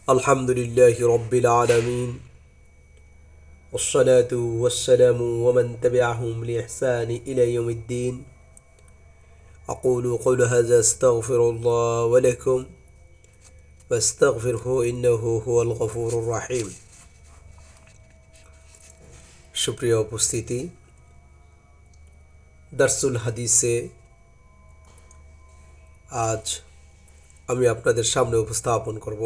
আলহামদুলিল্লাহি রব্বিল আলামিন والصلاة والسلام ومن تبعهم لإحسان إلى يوم الدين أقول قول هذا أستغفر الله ولكم فاستغفره إنه هو الغفور الرحيم সুপ্রিয় উপস্থিতি দারসুল হাদিসে আজ আমি আপনাদের সামনে উপস্থাপন করব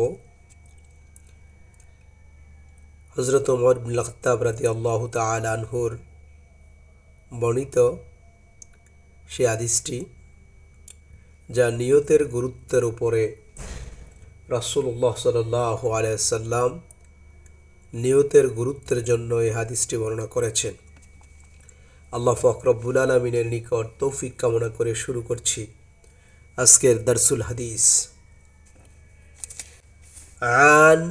হযরত ওমর ইবনুল খাত্তাব রাদিয়াল্লাহু তাআলা আনহুর বর্ণিত সেই হাদিসটি, যা নিয়তের গুরুত্বের উপরে রাসূলুল্লাহ সাল্লাল্লাহু আলাইহি সাল্লাম নিয়তের গুরুত্বের জন্য এই হাদিসটি বর্ণনা করেছেন। আল্লাহ পাক রব্বুল আলামিনের নিকট তৌফিক কামনা করে শুরু করছি আজকের দারসুল হাদিস। আন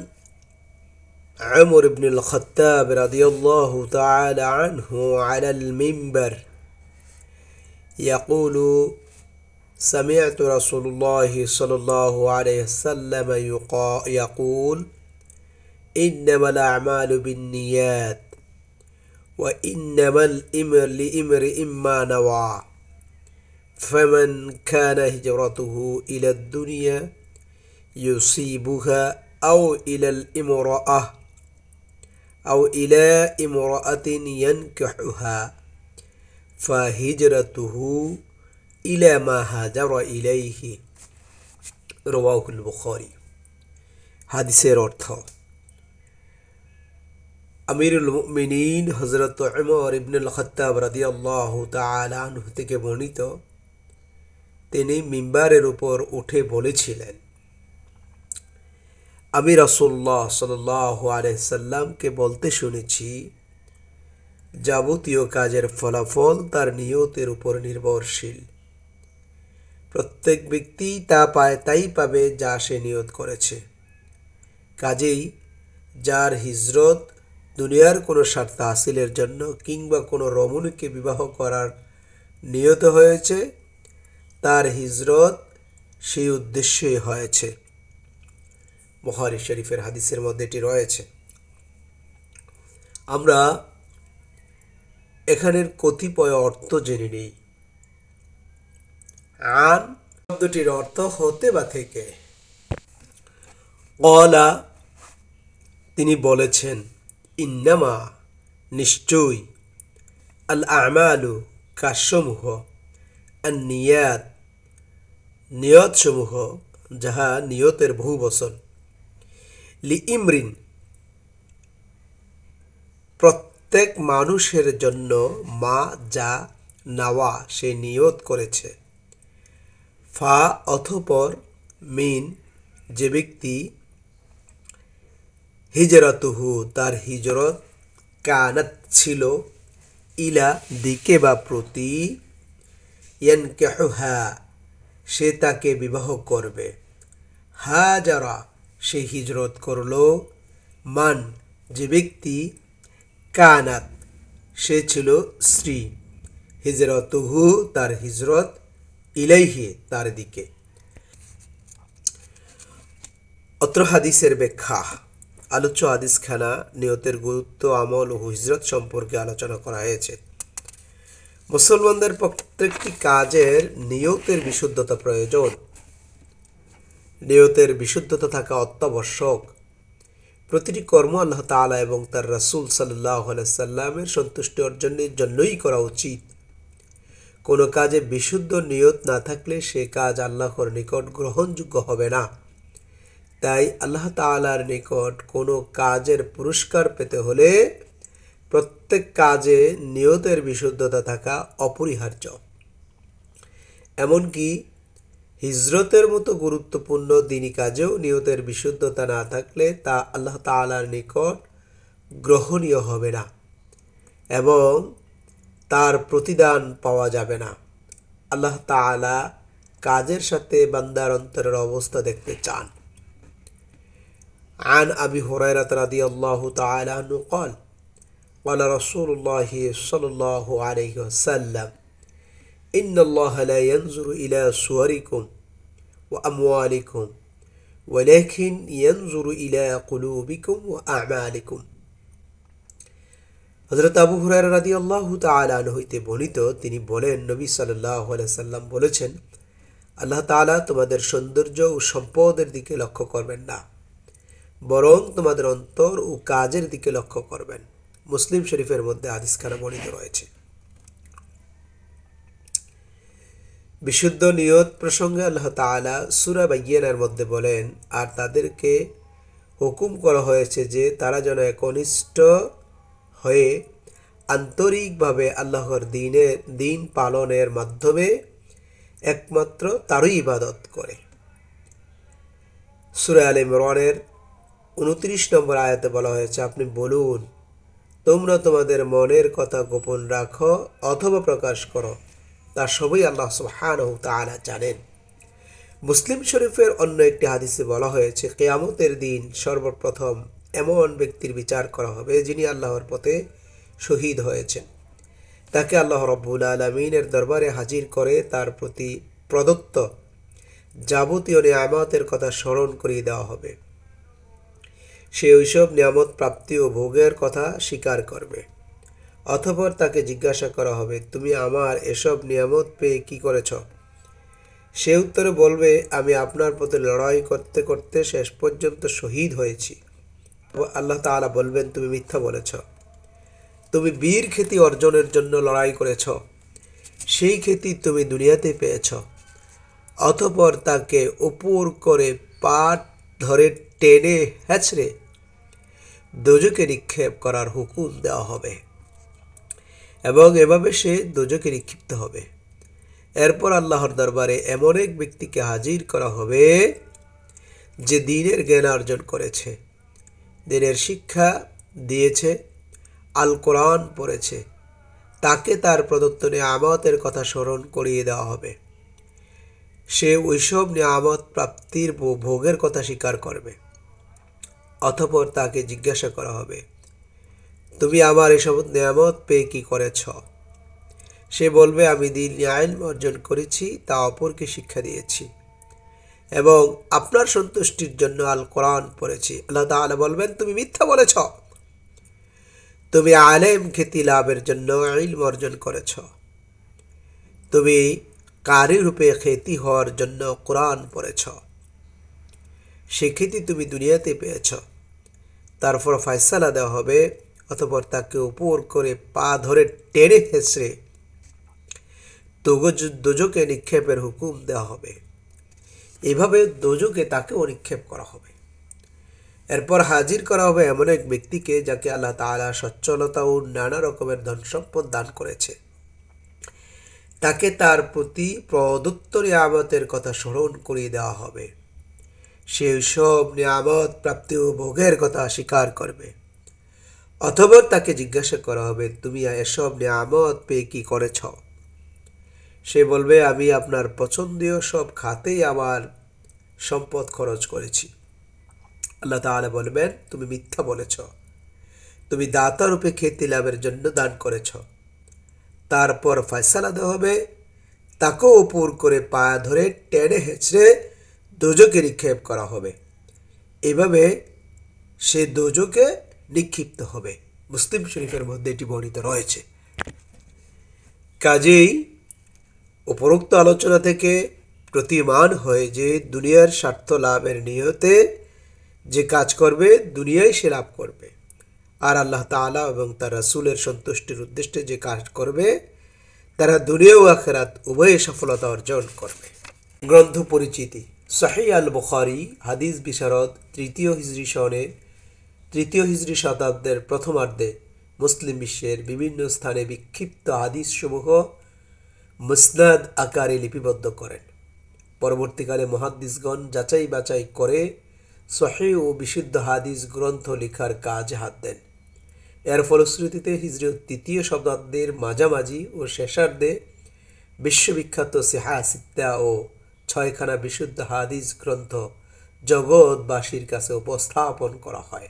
عمر بن الخطاب رضي الله تعالى عنه على المنبر يقول: سمعت رسول الله صلى الله عليه وسلم يقول: إنما الأعمال بالنيات وإنما لامرئ ما نوى فمن كان هجرته إلى الدنيا يصيبها أو إلى الامرأة أو إلى امرأة ينكحها فهجرته إلى ما هاجر إليه رواه البخاري। হাদিসের অর্থ: আমিরুল মুমিনিন হযরত উমর ইবনুল খাত্তাব রাদিয়াল্লাহু তাআলা আনহু থেকে বর্ণিত, তিনি মিম্বারের উপর উঠে বলেছিলেন, আমি রাসূলুল্লাহ সাল্লাল্লাহু আলাইহি সাল্লামকে বলতে শুনেছি, যাবতীয় কাজের ফলাফল তার নিয়তের উপর নির্ভরশীল। প্রত্যেক ব্যক্তি তাই পাবে যা সে নিয়ত করেছে। কাজেই যার হিজরত দুনিয়ার কোনো স্বার্থ হাসিলের জন্য কিংবা কোনো রমণীকে বিবাহ করার নিয়ত হয়েছে, তার হিজরত সেই উদ্দেশ্যই হয়েছে। বুখারী শরীফের হাদিসের মধ্যে এটি রয়েছে। আমরা এখানের কতিপয় অর্থ জেনে নিই। আন শব্দটির অর্থ হতে বা থেকে। ক্বালা তিনি বলেছেন, ইন্নামা নিশ্চয়ই, আল আমালু কাজসমূহ, আন নিয়াত নিয়তসমূহ, যাহা নিয়তের বহু বচন, লিইমরিন প্রত্যেক মানুষের জন্য, মা যা নাওয়া সে নিয়ত করেছে, ফা অতঃপর, মিন যে ব্যক্তি, হিজরাতুহু তার হিজরত, কানাত ছিল, ইলা দিকে বা প্রতি, ইয়ানকিহুহা সে তাকে বিবাহ করবে, হাজারা সে হিজরত করল, মান যে ব্যক্তি, কানাত সে ছিল স্ত্রী, হিজরতুহু তার হিজরত, ইলাইহি তার দিকে। অত্র হাদিসের ব্যাখ্যা। আলোচ্য হাদিসখানা নিয়তের গুরুত্ব, আমল ও হিজরত সম্পর্কে আলোচনা করা হয়েছে। মুসলমানদের প্রত্যেকটি কাজের নিয়তের বিশুদ্ধতা প্রয়োজন। নিয়তের বিশুদ্ধতা থাকা অত্যাবশ্যক। প্রতিটি কর্ম আল্লাহ তাআলা এবং তার রাসূল সাল্লাল্লাহু আলাইহি সাল্লামের সন্তুষ্টি অর্জনের জন্যই করা উচিত। কোনো কাজে বিশুদ্ধ নিয়ত না থাকলে সে কাজ আল্লাহর নিকট গ্রহণযোগ্য হবে না। তাই আল্লাহ তাআলার নিকট কোনো কাজের পুরস্কার পেতে হলে প্রত্যেক কাজে নিয়তের বিশুদ্ধতা থাকা অপরিহার্য। এমনকি হিজরতের মতো গুরুত্বপূর্ণ দ্বীনি কাজেও নিয়তের বিশুদ্ধতা না থাকলে তা আল্লাহ তাআলার নিকট গ্রহণীয় হবে না এবং তার প্রতিদান পাওয়া যাবে না। আল্লাহ তাআলা কাজের সাথে বান্দার অন্তরের অবস্থা দেখতে চান। عن أبي هريرة رضي الله تعالى عنه قال: قال رسول الله صلى الله عليه وسلم: إن الله لا ينظر إلى صوركم وأموالكم ওয়ালাকিন ইয়ানজুরু ইলা কুলুবিকুম ওয়া আমালিকুম। হযরত আবু হুরায়রা রাদিয়াল্লাহু তাআলা আনহু হইতে বর্ণিত, তিনি বলেন, নবী সাল্লাল্লাহু আলাইহি সাল্লাম বলেছেন, আল্লাহ তাআলা তোমাদের সৌন্দর্য ও সম্পদের দিকে লক্ষ্য করবেন না, বরং তোমাদের অন্তর ও কাজের দিকে লক্ষ্য করবেন। মুসলিম শরীফের মধ্যে হাদিসখানা বর্ণিত রয়েছে। বিশুদ্ধ নিয়ত প্রসঙ্গে আল্লাহ তাআলা সূরা বাইয়িনার মধ্যে বলেন, আর তাদেরকে হুকুম করা হয়েছে যে তারা যেন একনিষ্ঠ হয়ে আন্তরিকভাবে আল্লাহর দিন পালনের মাধ্যমে একমাত্র তারই ইবাদত করে। সূরা আলে ইমরানের 29 নম্বর আয়াতে বলা হয়েছে, আপনি বলুন, তোমরা তোমাদের মনের কথা গোপন রাখো অথবা প্রকাশ করো, তা সবই আল্লাহ সুবহানাহু ওয়া তাআলা জানেন। মুসলিম শরীফের অন্য একটি হাদিসে বলা হয়েছে, কিয়ামতের দিন সর্বপ্রথম এমন ব্যক্তির বিচার করা হবে যিনি আল্লাহর পথে শহীদ হয়েছেন। তাকে আল্লাহ রাব্বুল আলামিনের দরবারে হাজির করে তার প্রতি প্রদত্ত যাবতীয় নিয়ামতের কথা স্মরণ করিয়ে দেওয়া হবে। সে ওইসব নিয়ামত প্রাপ্তি ও ভোগের কথা স্বীকার করবে। অতঃপর তাকে জিজ্ঞাসা করা হবে, তুমি আমার এসব নিয়ামত পেয়ে কি করেছ? সে উত্তরে বলবে, আমি আপনার পথে লড়াই করতে করতে শেষ পর্যন্ত শহীদ হয়েছি। আল্লাহ তাআলা বলবেন, তুমি মিথ্যা বলেছ, তুমি বীর খ্যাতি অর্জনের জন্য লড়াই করেছ, সেই খ্যাতি তুমি দুনিয়াতে পেয়েছ। অতঃপর তাকে উপর করে পা ধরে টেনে হেঁচড়ে দোজকে নিক্ষেপ করার হুকুম দেওয়া হবে এবং এভাবে সে দোজকে নিক্ষিপ্ত হবে। এরপর আল্লাহর দরবারে এমন এক ব্যক্তিকে হাজির করা হবে যে দ্বীনের জ্ঞান অর্জন করেছে, দ্বীনের শিক্ষা দিয়েছে, আল কোরআন পড়েছে। তাকে তার প্রদত্ত নিয়ামতের কথা স্মরণ করিয়ে দেওয়া হবে। সে ওইসব নিয়ামত প্রাপ্তির ভোগের কথা স্বীকার করবে। অতঃপর তাকে জিজ্ঞাসা করা হবে, তুমি আমার এসব নিয়ামত পেয়ে কি করেছ? সে বলবে, আমি দ্বীনি ইলম অর্জন করেছি, তা অপরকে শিক্ষা দিয়েছি এবং আপনার সন্তুষ্টির জন্য আল কোরআন পড়েছি। আল্লাহ তাআলা বলবেন, তুমি মিথ্যা বলেছ, তুমি আলেম খ্যাতি লাভের জন্য ইলম অর্জন করেছ, তুমি কারি রূপে খ্যাতি হওয়ার জন্য কোরআন পড়েছ, সে খ্যাতি তুমি দুনিয়াতে পেয়েছ। তারপর ফয়সালা দেওয়া হবে। অতঃপর তাকে উপর করে পা ধরে টেনে হেঁচড়ে দোজকে নিক্ষেপের হুকুম দেওয়া হবে। এভাবে দোজকে তাকেও নিক্ষেপ করা হবে। এরপর হাজির করা হবে এমন এক ব্যক্তিকে যাকে আল্লাহ তাআলা সচ্ছলতা ও নানা রকমের ধন সম্পদ দান করেছে। তাকে তার প্রতি প্রদত্ত নিয়ামতের কথা স্মরণ করিয়ে দেওয়া হবে। সে সব নিয়ামত প্রাপ্তি ও ভোগের কথা স্বীকার করবে। অতঃপর তাকে জিজ্ঞাসা করা হবে, তুমি এসব নিয়ামত পেয়ে কি করেছ? সে বলবে, আমি আপনার পছন্দীয় সব খাতেই আমার সম্পদ খরচ করেছি। আল্লাহ তাআলা বলবেন, তুমি মিথ্যা বলেছ, তুমি দাতা রূপে খ্যাতি লাভের জন্য দান করেছ। তারপর ফয়সালা দেওয়া হবে। তাকেও উপর করে পা ধরে টেনে হেঁচড়ে দোজকে নিক্ষেপ করা হবে। এভাবে সে দোজকে নিক্ষিপ্ত হবে। মুসলিম শরীফের মধ্যে এটি বর্ণিত রয়েছে। কাজেই উপরোক্ত আলোচনা থেকে প্রতীয়মান হয় যে দুনিয়ার স্বার্থ লাভের নিয়তে যে কাজ করবে, দুনিয়ায় সে লাভ করবে, আর আল্লাহ তাআলা এবং তার রাসূলের সন্তুষ্টির উদ্দেশ্যে যে কাজ করবে, তারা দুনিয়া ও আখিরাত উভয়ে সফলতা অর্জন করবে। গ্রন্থ পরিচিতি। সহিহ আল বুখারী হাদিস বিশারদ তৃতীয় হিজরি শতাব্দের প্রথমার্ধে মুসলিম বিশ্বের বিভিন্ন স্থানে বিক্ষিপ্ত হাদিসসমূহ মুসনাদ আকারে লিপিবদ্ধ করেন। পরবর্তীকালে মুহাদ্দিসগণ যাচাই বাছাই করে সহিহ ও বিশুদ্ধ হাদিস গ্রন্থ লেখার কাজে হাত দেন। এর ফলশ্রুতিতে হিজরি 3য় শতাব্দীর মাঝামাঝি ও শেষার্ধে বিশ্ববিখ্যাত সিহা সিত্তা ও 6খানা বিশুদ্ধ হাদিস গ্রন্থ জগৎবাসীর কাছে উপস্থাপন করা হয়।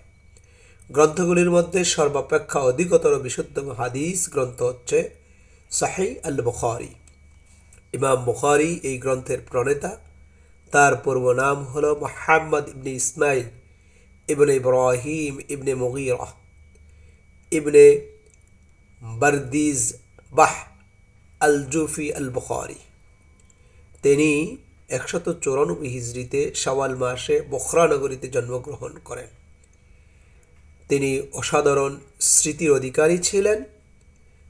গ্রন্থগুলির মধ্যে সর্বাপেক্ষা অধিকতর বিশুদ্ধ হাদিস গ্রন্থ হচ্ছে সহিহ আল বুখারী। ইমাম বুখারী এই গ্রন্থের প্রণেতা তার পূর্ব নাম হলো মুহাম্মদ ইবনে ইসমাইল ইবনে ইব্রাহিম ইবনে মুগীরা ইবনে বারদিজ বাহ আল জুফি আল বুখারী। তিনি 194 হিজরিতে শাওয়াল মাসে বখরা নগরীতে জন্মগ্রহণ করেন। তিনি অসাধারণ স্মৃতির অধিকারী ছিলেন।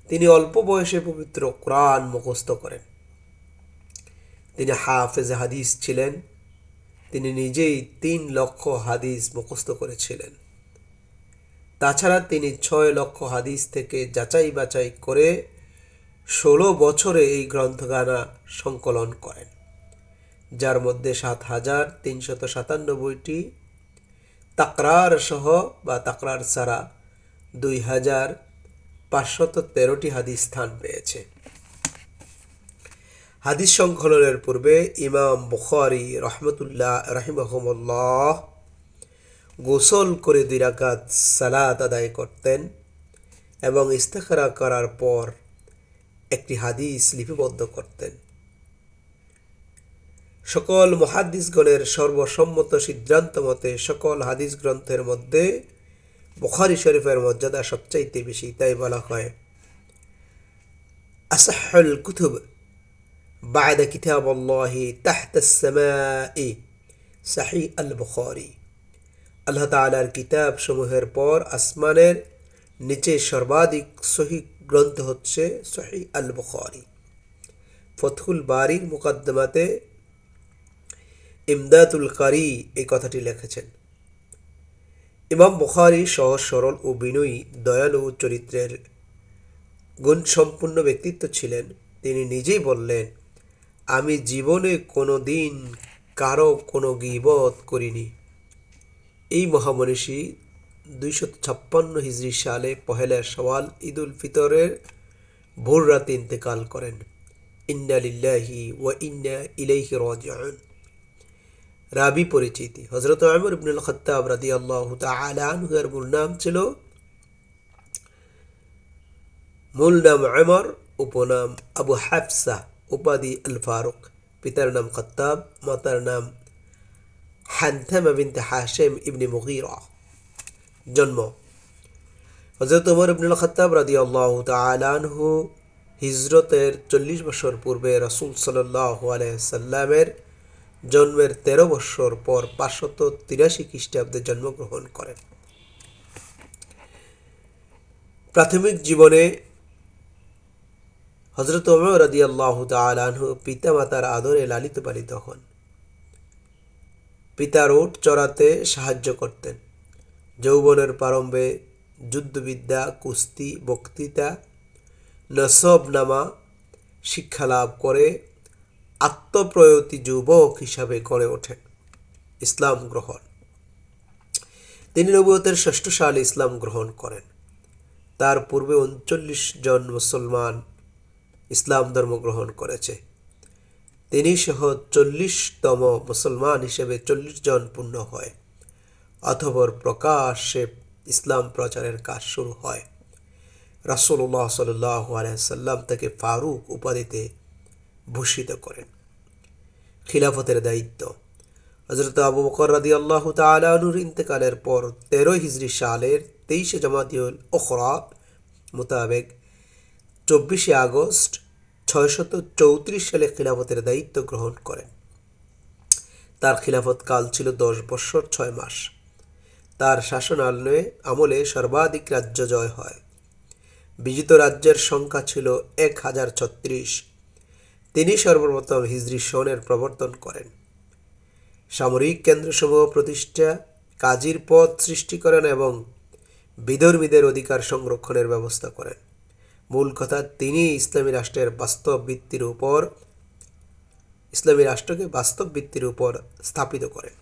তিনি অল্প বয়সে পবিত্র কোরআন মুখস্থ করেন। তিনি হাফেজ হাদিস ছিলেন। তিনি নিজেই 3 লক্ষ হাদিস মুখস্থ করেছিলেন। তাছাড়া তিনি 6 লক্ষ হাদিস থেকে যাচাই বাছাই করে 16 বছরে এই গ্রন্থখানা সংকলন করেন, যার মধ্যে 7397টি তাকরার সহ বা তাকরার ছাড়া 2513টি হাদিস স্থান পেয়েছে। হাদিস সংকলনের পূর্বে ইমাম বুখারী রাহিমাহুল্লাহ গোসল করে 2 রাকাত সালাত আদায় করতেন এবং ইস্তেখারা করার পর একটি হাদিস লিপিবদ্ধ করতেন। সকল মুহাদ্দিসগণের সর্বসম্মত সিদ্ধান্ত মতে সকল হাদিস গ্রন্থের মধ্যে বুখারী শরীফের মর্যাদা সবচাইতে বেশি। তাই বলা হয় আসাহুল কুতুব বা'দা কিতাবিল্লাহি তাহতা আস-সামাই সহিহ আল বুখারী। আল্লাহ তাআলার কিতাব সমূহের পর আসমানের নিচে সর্বাধিক সহিহ গ্রন্থ হচ্ছে সহিহ আল বুখারী। ফতহুল বারীর মুকদ্দমাতে ইমদাদুল কারি এই কথাটি লিখেছেন। ইমাম বুখারী সহজ সরল ও বিনয়ী, দয়ালু চরিত্রের গুণসম্পন্ন ব্যক্তিত্ব ছিলেন। তিনি নিজেই বললেন, আমি জীবনে কোনো দিন কারো কোনো গীবত করিনি। এই মহামনীষী 256 হিজরি সালে পহেলা শাওয়াল ঈদুল ফিতরের ভোর রাতে ইন্তেকাল করেন। ইন্না লিল্লাহি ওয়া ইন্না ইলাইহি রাজিউন। রাবি পরিচিতি: হযরত ওমর ইবনুল খাত্তাব রাদিয়াল্লাহু তাআলা আনহু এর মূল নাম ছিল ওমর, উপনাম আবু হাফসা, উপাধি আল ফারুক। পিতার নাম খাত্তাব, মাতার নাম হানথামা বিনতে হাশিম ইবনে মুগীরা। জন্ম: হযরত ওমর ইবনুল খাত্তাব রাদিয়াল্লাহু তাআলা আনহু হিজরতের 40 বছর পূর্বে রাসূল সাল্লাল্লাহু আলাইহি সাল্লামের জন্মের 13 বছর পর 583 খ্রিস্টাব্দে জন্মগ্রহণ করেন। প্রাথমিক জীবনে হযরত ওমর রাদিয়াল্লাহু তাআলা আনহু পিতামাতার আদরে লালিত পালিত হন। পিতার উট চড়াতে সাহায্য করতেন। যৌবনের প্রারম্ভে যুদ্ধবিদ্যা, কুস্তি, বক্তৃতা, নসবনামা শিক্ষালাভ করে আত্মপ্রয়তি যুবক হিসাবে গড়ে ওঠেন। ইসলাম গ্রহণ: তিনি নবুয়তের 6ষ্ঠ সালে ইসলাম গ্রহণ করেন। তার পূর্বে 39 জন মুসলমান ইসলাম ধর্ম গ্রহণ করেছে। তিনি সহ 40তম মুসলমান হিসেবে 40 জন পূর্ণ হয়। অতঃপর প্রকাশ্যে ইসলাম প্রচারের কাজ শুরু হয়। রাসূলুল্লাহ সাল্লাল্লাহু আলাইহি সাল্লাম তাকে ফারুক উপাধিতে ভূষিত করেন। খিলাফতের দায়িত্ব: হযরত আবু বকর রাদিয়াল্লাহু তাআলা আনহুর ইন্তেকালের পর 13 হিজরি সালের 23 জামাদিউল উখরা মোতাবেক 24 আগস্ট 634 সালে খিলাফতের দায়িত্ব গ্রহণ করেন। তার খিলাফত কাল ছিল 10 বছর 6 মাস। তার শাসন আমলে সর্বাধিক রাজ্য জয় হয়। বিজিত রাজ্যের সংখ্যা ছিল 1036। তিনি সর্বপ্রথম হিজরি সনের প্রবর্তন করেন। সামরিক কেন্দ্রসমূহ প্রতিষ্ঠা, কাজীর পদ সৃষ্টি করেন এবং বিধর্মীদের অধিকার সংরক্ষণের ব্যবস্থা করেন। মূল কথা, তিনি ইসলামী রাষ্ট্রকে বাস্তব ভিত্তির উপর স্থাপিত করেন।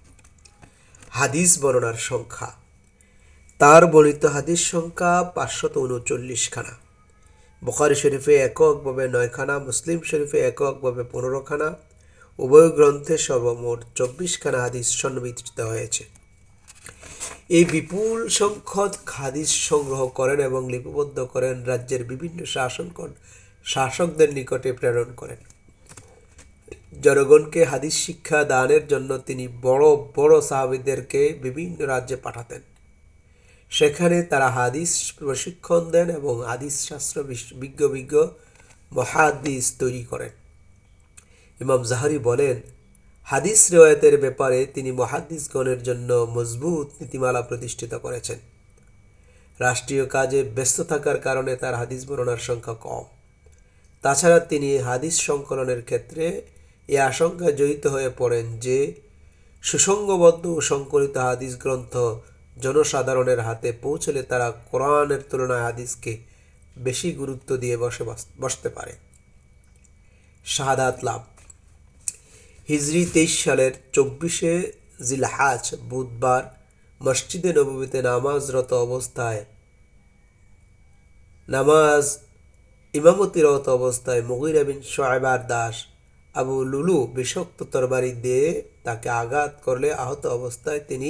হাদিস বর্ণনার সংখ্যা: তার বর্ণিত হাদিস সংখ্যা 539 খানা। বুখারী শরীফে এককভাবে 9 খানা, মুসলিম শরীফে এককভাবে 15 খানা। উভয় গ্রন্থে সর্বমোট 24 খানা হাদিস সন্নিবেশিত হয়েছে। এই বিপুল সংখ্যক হাদিস সংগ্রহ করেন এবং লিপিবদ্ধ করেন, রাজ্যের বিভিন্ন শাসকদের নিকটে প্রেরণ করেন। জনগণকে হাদিস শিক্ষা দানের জন্য তিনি বড় বড় সাহাবীদেরকে বিভিন্ন রাজ্যে পাঠাতেন। সেখানে তারা হাদিস প্রশিক্ষণ দেন এবং হাদিস শাস্ত্র বিজ্ঞ বিজ্ঞ মুহাদ্দিস তৈরি করেন। ইমাম জাহরি বলেন, হাদিস রিওয়ায়াতের ব্যাপারে তিনি মুহাদ্দিসগণের জন্য মজবুত নীতিমালা প্রতিষ্ঠিত করেছেন। রাষ্ট্রীয় কাজে ব্যস্ত থাকার কারণে তার হাদিস বর্ণনার সংখ্যা কম। তাছাড়া তিনি হাদিস সংকলনের ক্ষেত্রে এ আশঙ্কা জড়িত হয়ে পড়েন যে সুসংবদ্ধ ও সংকলিত হাদিস গ্রন্থ জনসাধারণের হাতে পৌঁছলে তারা কোরআনের তুলনায় হাদিসকে বেশি গুরুত্ব দিয়ে বসতে পারে। শাহাদাত লাভ। হিজরি 23 সালের 24শে জিলহাজ বুধবার মসজিদে নববীতে নামাজরত অবস্থায় ইমামতিরত অবস্থায় মুগীরা বিন শুআয়বার দাস আবু লুলু বিষাক্ত তরবারি দিয়ে তাকে আঘাত করলে আহত অবস্থায় তিনি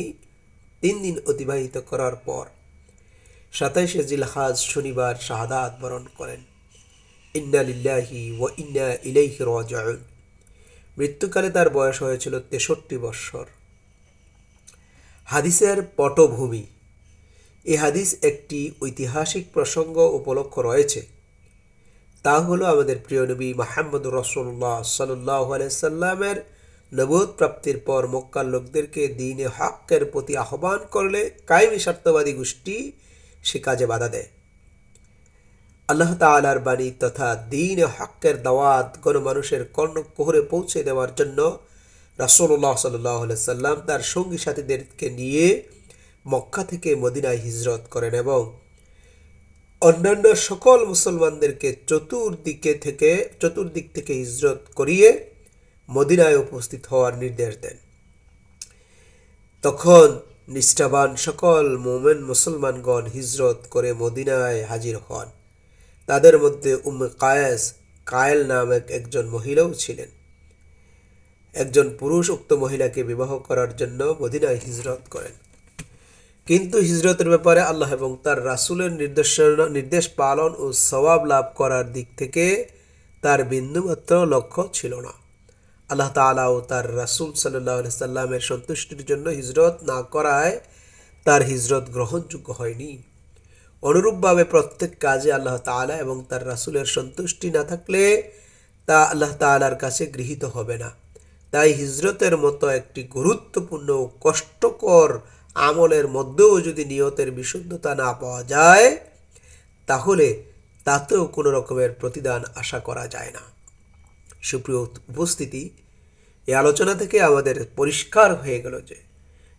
3 দিন অতিবাহিত করার পর 27শে জিলহাজ শনিবার শাহাদাত বরণ করেন। ইন্না লিল্লাহি ওয়া ইন্না ইলাইহি রাজিউন। মৃত্যুকালে তার বয়স হয়েছিল 63 বৎসর। হাদিসের পটভূমি। এই হাদিস একটি ঐতিহাসিক প্রসঙ্গ উপলক্ষ রয়েছে। তা হলো আমাদের প্রিয় নবী মুহাম্মদ রাসূলুল্লাহ সাল্লাল্লাহু আলাইহি সাল্লামের নবুয়ত প্রাপ্তির পর মক্কার লোকদেরকে দ্বীনে হকের প্রতি আহ্বান করলে কায়েমি স্বার্থবাদী গোষ্ঠী সে কাজে বাধা দেয়। আল্লাহ তাআলার বাণী তথা দ্বীনে হকের দাওয়াত গণমানুষের কর্ণকুহরে পৌঁছে দেওয়ার জন্য রাসূলুল্লাহ সাল্লাল্লাহু আলাইহি সাল্লাম তার সঙ্গী সাথীদেরকে নিয়ে মক্কা থেকে মদিনায় হিজরত করেন এবং অন্যান্য সকল মুসলমানদেরকে চতুর্দিক থেকে হিজরত করিয়ে মদিনায় উপস্থিত হওয়ার নির্দেশ দেন। তখন নিষ্ঠাবান সকল মুমিন মুসলমানগণ হিজরত করে মদিনায় হাজির হন। তাদের মধ্যে উম্মে কায়েল নামক একজন মহিলাও ছিলেন। একজন পুরুষ উক্ত মহিলাকে বিবাহ করার জন্য মদিনায় হিজরত করেন, কিন্তু হিজরতের ব্যাপারে আল্লাহ এবং তার রাসূলের নির্দেশ পালন ও সওয়াব লাভ করার দিক থেকে তার বিন্দুমাত্র লক্ষ্য ছিল না। আল্লাহ তাআলা ও তার রাসূল সাল্লাল্লাহু আলাইহি সাল্লামের সন্তুষ্টির জন্য হিজরত না করায় তার হিজরত গ্রহণযোগ্য হয়নি। অনুরূপভাবে প্রত্যেক কাজে আল্লাহ তাআলা এবং তার রাসূলের সন্তুষ্টি না থাকলে তা আল্লাহ তাআলার কাছে গৃহীত হবে না। তাই হিজরতের মতো একটি গুরুত্বপূর্ণ ও কষ্টকর আমলের মধ্যেও যদি নিয়তের বিশুদ্ধতা না পাওয়া যায় তাহলে তাতেও কোনো রকমের প্রতিদান আশা করা যায় না। সুপ্রিয় উপস্থিতি, এই আলোচনা থেকে আমাদের পরিষ্কার হয়ে গেল যে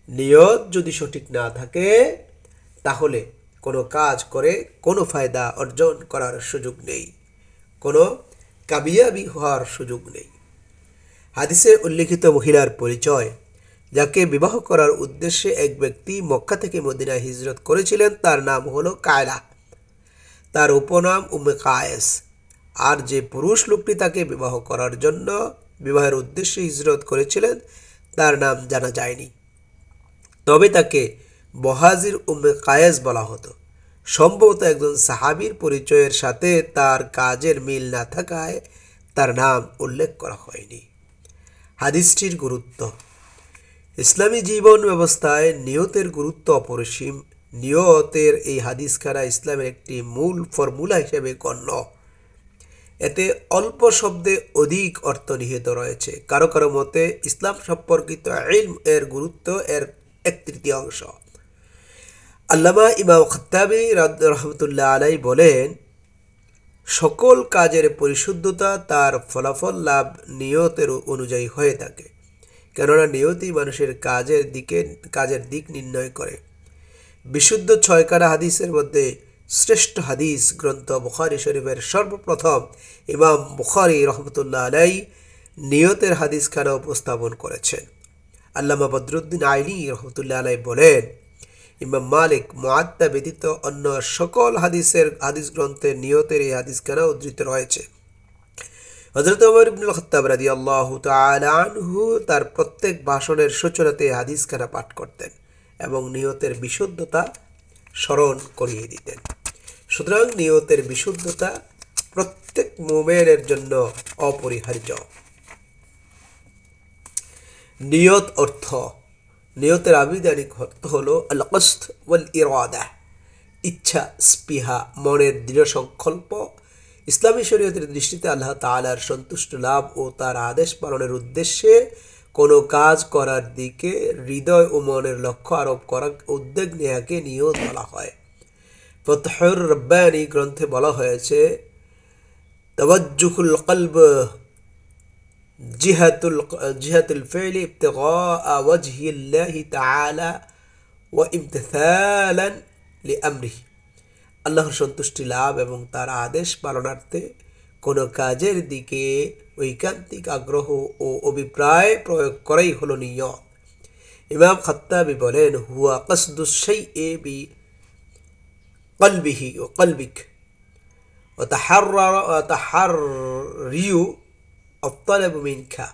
নিয়ত যদি সঠিক না থাকে তাহলে কোনো কাজ করে কোনো ফায়দা অর্জন করার সুযোগ নেই, কোনো কামিয়াবি হওয়ার সুযোগ নেই। হাদিসে উল্লিখিত মহিলার পরিচয়। যাকে বিবাহ করার উদ্দেশ্যে এক ব্যক্তি মক্কা থেকে মদিনায় হিজরত করেছিলেন তার নাম হলো কায়লা, তার উপনাম উম্মে কায়েস। আর যে পুরুষ লোকটি তাকে বিবাহ করার জন্য বিবাহের উদ্দেশ্যে হিজরত করেছিলেন তার নাম জানা যায়নি, তবে তাকে বহাজির উম্মে কায়েস বলা হতো। সম্ভবত একজন সাহাবীর পরিচয়ের সাথে তার কাজের মিল না থাকায় তার নাম উল্লেখ করা হয়নি। হাদিসটির গুরুত্ব। ইসলামী জীবন ব্যবস্থায় নিয়তের গুরুত্ব অপরিসীম। নিয়তের এই হাদিসখানা ইসলামের একটি মূল ফর্মুলা হিসেবে গণ্য। এতে অল্প শব্দে অধিক অর্থ নিহিত রয়েছে। কারো কারো মতে ইসলাম সম্পর্কিত ইলম এর গুরুত্ব এর 1/3। আল্লামা ইমাম খাত্তাবী রাহমাতুল্লাহ আলাইহি বলেন, সকল কাজের পরিশুদ্ধতা তার ফলাফল লাভ নিয়তের অনুযায়ী হয়ে থাকে, কেননা নিয়তই মানুষের কাজের দিক নির্ণয় করে। বিশুদ্ধ 6 হাদিসের মধ্যে শ্রেষ্ঠ হাদিস গ্রন্থ বুখারী শরীফের সর্বপ্রথম ইমাম বুখারী রাহমাতুল্লাহ আলাইহি নিয়তের হাদিসখানা উপস্থাপন করেছেন। আল্লামা বদরুদ্দিন আইনি রাহমাতুল্লাহ আলাইহি বলেন, ইমাম মালিক মুআত্তা ব্যতীত অন্য সকল হাদিস গ্রন্থে নিয়তের এই হাদিসখানা উদ্ধৃত রয়েছে। হযরত ওমর ইবনুল খাত্তাব রাদিয়াল্লাহু তাআলা আনহু তার প্রত্যেক ভাষণের সূচনাতে হাদিসখানা পাঠ করতেন এবং নিয়তের বিশুদ্ধতা স্মরণ করিয়ে দিতেন। সুতরাং নিয়তের বিশুদ্ধতা প্রত্যেক মুমিনের জন্য অপরিহার্য। নিয়ত অর্থ, নিয়তের আবিধানিক অর্থ হলো আল কসদ ওয়াল ইরাদা, ইচ্ছা, স্পৃহা, মনের দৃঢ় সংকল্প। ইসলামী শরীয়তের দৃষ্টিতে আল্লাহ তাআলার সন্তুষ্ট লাভ ও তার আদেশ পালনের উদ্দেশ্যে কোনো কাজ করার দিকে হৃদয় ও মনের লক্ষ্য আরোপ করা উদ্যোগ নেয়াকে নিয়ত বলা হয়। ফতহুর রব্বানী গ্রন্থে বলা হয়েছে, তাওয়াজ্জুহুল কলব জিহাতুল ফি'লি ইবতিগা ওয়াজহিল্লাহি তাআলা ওয়া ইমতিসালান লিআমরিহি। আল্লাহর সন্তুষ্টি লাভ এবং তার আদেশ পালনার্থে কোনো কাজের দিকে ঐকান্তিক আগ্রহ ও অভিপ্রায় প্রয়োগ করাই হলো নিয়ত। ইমাম খাত্তাবি বলেন, হুয়া কসদুশ শাইই বি কলবিহি ও কলবিক ওয়া তাহাররিউ আত-তালাব মিনকা।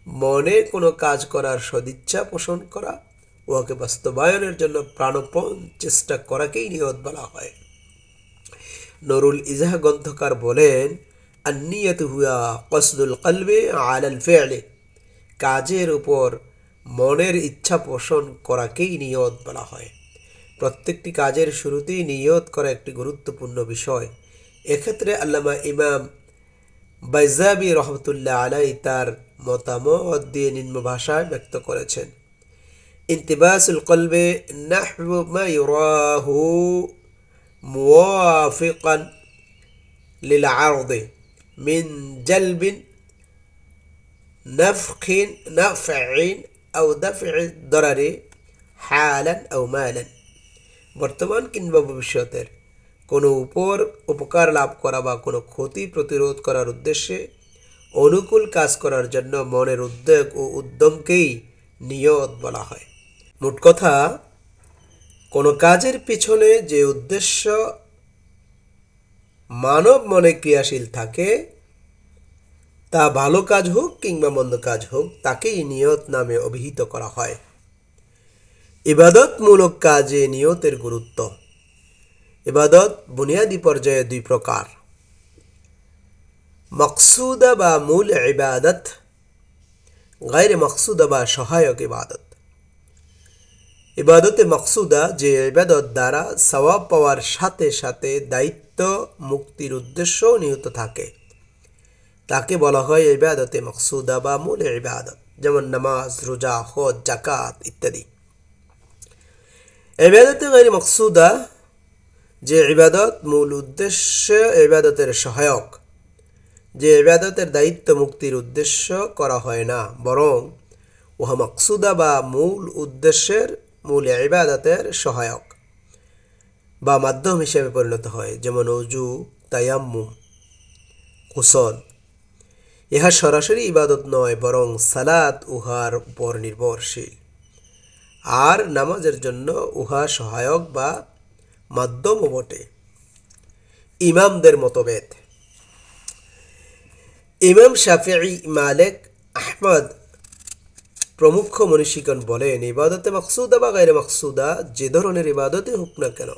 মনে কোনো কাজ করার সদিচ্ছা পোষণ করা, উহাকে বাস্তবায়নের জন্য প্রাণপণ চেষ্টা করাকেই নিয়ত বলা হয়। নুরুল ইজাহ গ্রন্থকার বলেন, আন-নিয়তু হুয়া কসদুল কলবি আলাল ফি'লি, কাজের উপর মনের ইচ্ছা পোষণ করাকেই নিয়ত বলা হয়। প্রত্যেকটি কাজের শুরুতেই নিয়ত করা একটি গুরুত্বপূর্ণ বিষয়। এক্ষেত্রে আল্লামা ইমাম বাইজাবি রহমতুল্লাহ আলাইহি তার মতামত দিয়ে নিম্ন ভাষায় ব্যক্ত করেছেন, ইন্তিবাসুল কলবে নাহবু মা ইউরাহু মুওয়াফিকান লিল আরদি মিন জালবিন নাফইন আও দাফ'i দরারি হালান আও মালান। বর্তমান কিংবা ভবিষ্যতের কোনো উপকার লাভ করা বা কোনো ক্ষতি প্রতিরোধ করার উদ্দেশ্যে অনুকূল কাজ করার জন্য মনের উদ্যোগ ও উদ্যমকেই নিয়ত বলা হয়। মোট কথা, কোনো কাজের পিছনে যে উদ্দেশ্য মানব মনে ক্রিয়াশীল থাকে, তা ভালো কাজ হোক কিংবা মন্দ কাজ হোক, তাকেই নিয়ত নামে অভিহিত করা হয়। ইবাদতমূলক কাজে নিয়তের গুরুত্ব। ইবাদত বুনিয়াদী পর্যায়ে দুই প্রকার, মকসুদা বা মূল ইবাদত, গায়রে মকসুদা বা সহায়ক ইবাদত। ইবাদতে মকসুদা যে ইবাদত দ্বারা সওয়াব পাওয়ার সাথে সাথে দায়িত্ব মুক্তির উদ্দেশ্যও নিহিত থাকে, তাকে বলা হয় ইবাদতে মকসুদা বা মূল ইবাদত, যেমন নামাজ, রোজা, হজ, যাকাত ইত্যাদি। ইবাদতে গায়রে মকসুদা যে ইবাদত মূল উদ্দেশ্য ইবাদতের সহায়ক, যে ইবাদতের দায়িত্ব মুক্তির উদ্দেশ্য করা হয় না, বরং উহা মকসুদা বা মূল উদ্দেশ্যের মূল ইবাদতের সহায়ক বা মাধ্যম হিসেবে পরিণত হয়, যেমন ওযু, তায়াম্মুম, গোসল। ইহা সরাসরি ইবাদত নয়, বরং সালাত উহার উপর নির্ভরশীল, আর নামাজের জন্য উহা সহায়ক বা মাধ্যমও বটে। ইমামদের মতভেদ। ইমাম শাফিঈ, মালিক, আহমদ প্রমুখ মনীষীগণ বলেন, ইবাদতে মকসুদা বা গায়রে মকসুদা যে ধরনের ইবাদতে হোক না কেন,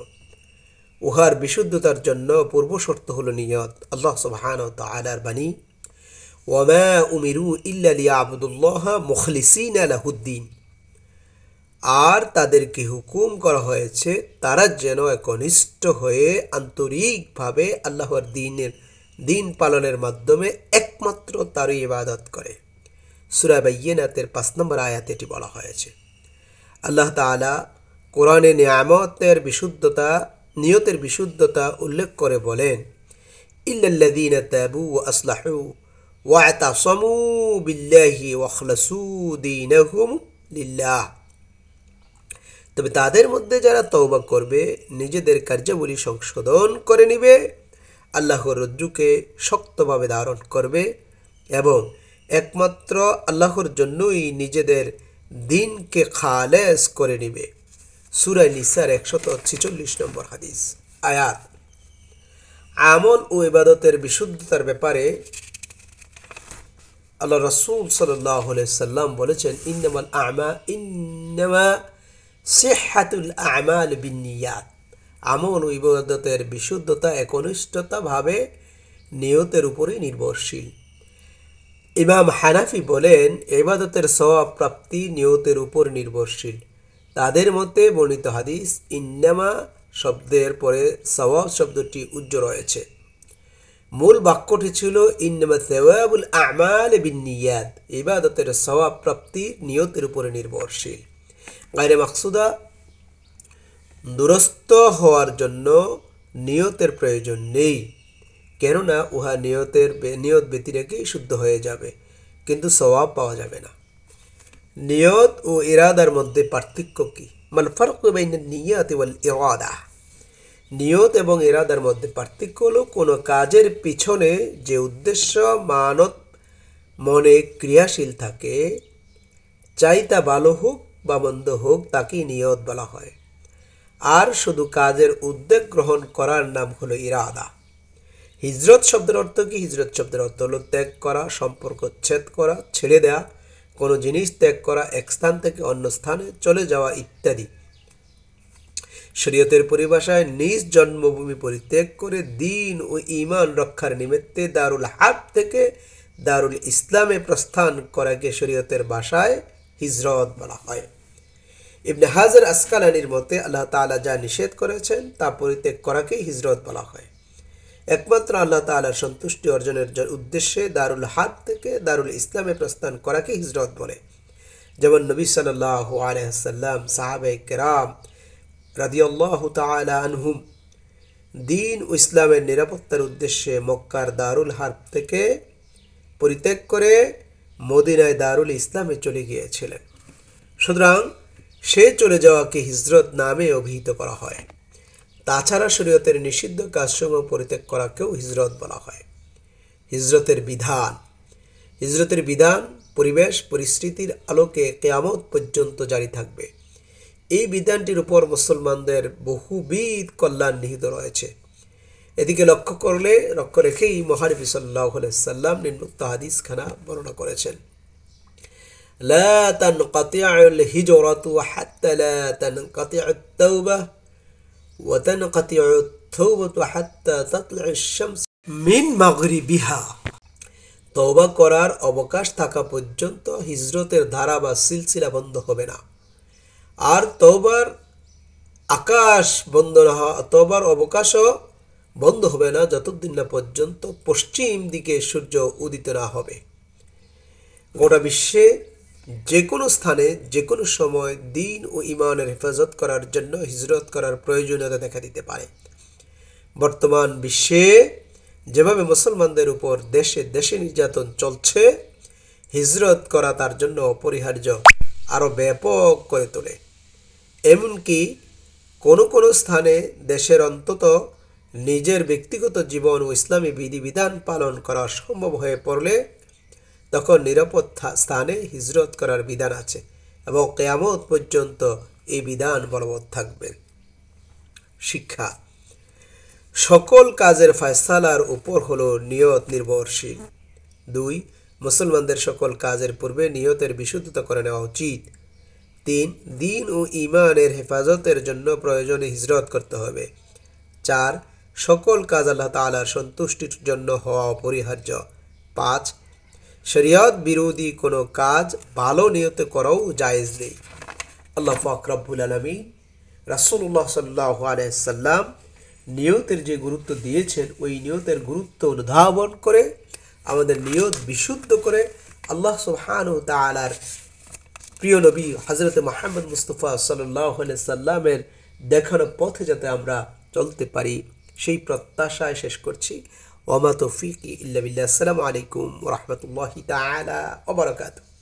উহার বিশুদ্ধতার জন্য পূর্ব শর্ত হল নিয়ত। আল্লাহ সুবহানাহু ওয়া তাআলার বাণী, ওয়ামা উমিরু ইল্লা লিয়াবুদুল্লাহা মুখলিসিনা লাহুদ্দিন, আর তাদেরকে হুকুম করা হয়েছে তারা যেন একনিষ্ঠ হয়ে আন্তরিকভাবে আল্লাহর দিন পালনের মাধ্যমে একমাত্র তারই ইবাদত করে। সূরা বাইয়িনাতের 5 নম্বর আয়াতে এটি বলা হয়েছে। আল্লাহ তাআলা কোরআনে নিয়তের বিশুদ্ধতা উল্লেখ করে বলেন, ইল্লাল্লাযীনা তাবু ওয়া আসলাহু ওয়া আতাসামু বিল্লাহি ওয়া আখলাসু দীনাহুম লিল্লাহ, তবে তাদের মধ্যে যারা তওবা করবে, নিজেদের কার্যাবলী সংশোধন করে নিবে, আল্লাহর রজ্জুকে শক্তভাবে ধারণ করবে এবং একমাত্র আল্লাহর জন্যই নিজেদের দিনকে খালেস করে নিবে। সূরা নিসার 146 নম্বর হাদিস আয়াত। আমল ও ইবাদতের বিশুদ্ধতার ব্যাপারে আল্লাহ রাসূল সাল্লাল্লাহু আলাইহি সাল্লাম বলেছেন, ইন্নামা সিহহাতুল আমাল বিন্নিয়াত, আমল ও ইবাদতের বিশুদ্ধতা একনিষ্ঠতা ভাবে নিয়তের উপরে নির্ভরশীল। ইমাম হানাফি বলেন, ইবাদতের সওয়াব প্রাপ্তি নিয়তের উপর নির্ভরশীল। তাদের মতে বর্ণিত হাদিস ইন্নামা শব্দের পরে সওয়াব শব্দটি উজ্জ্ব রয়েছে। মূল বাক্যটি ছিল ইন্নামা সাওয়াবুল আমাল বিন্নিয়াত, ইবাদতের সওয়াব প্রাপ্তি নিয়তের উপরে নির্ভরশীল। গায়রে মাকসুদা দুরস্ত হওয়ার জন্য নিয়তের প্রয়োজন নেই, কেননা উহা নিয়ত ব্যতি রেখেই শুদ্ধ হয়ে যাবে, কিন্তু সওয়াব পাওয়া যাবে না। নিয়ত ও ইরাদার মধ্যে পার্থক্য কি? মাল ফারকু বাইনান নিয়াতি ওয়াল ইরাদা। নিয়ত এবং ইরাদার মধ্যে পার্থক্য হলো কোনো কাজের পিছনে যে উদ্দেশ্য মানত মনে ক্রিয়াশীল থাকে, চাই তা ভালো হোক বা মন্দ হোক, তাকেই নিয়ত বলা হয়। আর শুধু কাজের উদ্যোগ গ্রহণ করার নাম হলো ইরাদা। হিজরত শব্দের অর্থ কি? হিজরত শব্দের অর্থ হলো ত্যাগ করা, সম্পর্ক ছেদ করা, ছেড়ে দেয়া, কোনো জিনিস ত্যাগ করা, এক স্থান থেকে অন্য স্থানে চলে যাওয়া ইত্যাদি। শরীয়তের পরিভাষায় নিজ জন্মভূমি পরিত্যাগ করে দিন ও ঈমান রক্ষার নিমিত্তে দারুল হার্ব থেকে দারুল ইসলামে প্রস্থান করাকে শরীয়তের ভাষায় হিজরত বলা হয়। ইবনে হাজার আসকালানির মতে আল্লাহ তাআলা যা নিষেধ করেছেন তা পরিত্যাগ করাকেই হিজরত বলা হয়। একমাত্র আল্লাহ তাআলার সন্তুষ্টি অর্জনের উদ্দেশ্যে দারুল হার্ব থেকে দারুল ইসলামে প্রস্থান করাকে হিজরত বলে। যেমন নবী সাল্লাল্লাহু আলাইহি ওয়াসাল্লাম, সাহাবায়ে কেরাম রাদিয়াল্লাহু তাআলা আনহুম দ্বীন ও ইসলামের নিরাপত্তার উদ্দেশ্যে মক্কার দারুল হার্ব থেকে পরিত্যাগ করে মদিনায় দারুল ইসলামে চলে গিয়েছিলেন। সুতরাং সে চলে যাওয়াকে হিজরত নামে অভিহিত করা হয়। তাছাড়া শরীয়তের নিষিদ্ধ কাজসমূহ পরিত্যাগ করাকেও হিজরত বলা হয়। হিজরতের বিধান পরিবেশ পরিস্থিতির আলোকে কিয়ামত পর্যন্ত জারি থাকবে। এই বিধানটির উপর মুসলমানদের বহুবিধ কল্যাণ নিহিত রয়েছে। এদিকে লক্ষ্য রেখেই মহানবী সাল্লাল্লাহু আলাইহি সাল্লাম নিম্নোক্ত হাদিস খানা বর্ণনা করেছেন। লা তানকাতিউল হিজরাতু হাত্তা লা তানকাতিউত তাওবা ওয়া তানকাতিউত তাওবাতু হাত্তা তাতলুশ শামস মিন মাগরিবিহা। তওবা করার অবকাশ থাকা পর্যন্ত হিজরতের ধারা বা সিলসিলা বন্ধ হবে না। আর তওবার অবকাশও বন্ধ হবে না যতদিন না পর্যন্ত পশ্চিম দিকে সূর্য উদিত না হবে। গোটা বিশ্বে যে কোনো স্থানে যে কোনো সময় দ্বীন ও ঈমানের হেফাজত করার জন্য হিজরত করার প্রয়োজনীয়তা দেখা দিতে পারে। বর্তমান বিশ্বে যেভাবে মুসলমানদের উপর দেশে দেশে নির্যাতন চলছে, হিজরত করা তার জন্য অপরিহার্য, আরও ব্যাপক করে তোলে। এমনকি কোনো কোনো স্থানে দেশের অন্তত নিজের ব্যক্তিগত জীবন ও ইসলামী বিধিবিধান পালন করা সম্ভব হয়ে পড়লে তখন নিরাপদ স্থানে হিজরত করার বিধান আছে এবং কিয়ামত পর্যন্ত এই বিধান বলবৎ থাকবে। শিক্ষা: সকল কাজের ফয়সালার উপর হলো নিয়ত নির্ভরশীল। 2. মুসলমানদের সকল কাজের পূর্বে নিয়তের বিশুদ্ধতা করে নেওয়া উচিত। 3. দ্বীন ও ঈমানের হেফাজতের জন্য প্রয়োজনে হিজরত করতে হবে। 4. সকল কাজ আল্লাহ তাআলার সন্তুষ্টির জন্য হওয়া অপরিহার্য। 5. শরিয়ত বিরোধী কোনো কাজ ভালো নিয়তে করাও জায়েজ নেই। আল্লাহ পাক রব্বুল আলামিন রাসূলুল্লাহ সাল্লাল্লাহু আলাইহি সাল্লাম নিয়তের যে গুরুত্ব দিয়েছেন, ওই নিয়তের গুরুত্ব অনুধাবন করে আমাদের নিয়ত বিশুদ্ধ করে আল্লাহ সুবহানাহু ওয়া তাআলার প্রিয় নবী হযরত মুহাম্মদ মুস্তাফা সাল্লাল্লাহু আলাইহি সাল্লামের দেখানো পথে যাতে আমরা চলতে পারি, সেই প্রত্যাশায় শেষ করছি। ওয়া মা তৌফিকি ইল্লা বিল্লাহ। আসসালামু আলাইকুম ওয়া রাহমাতুল্লাহি তাআলা ওয়া বারাকাতুহু।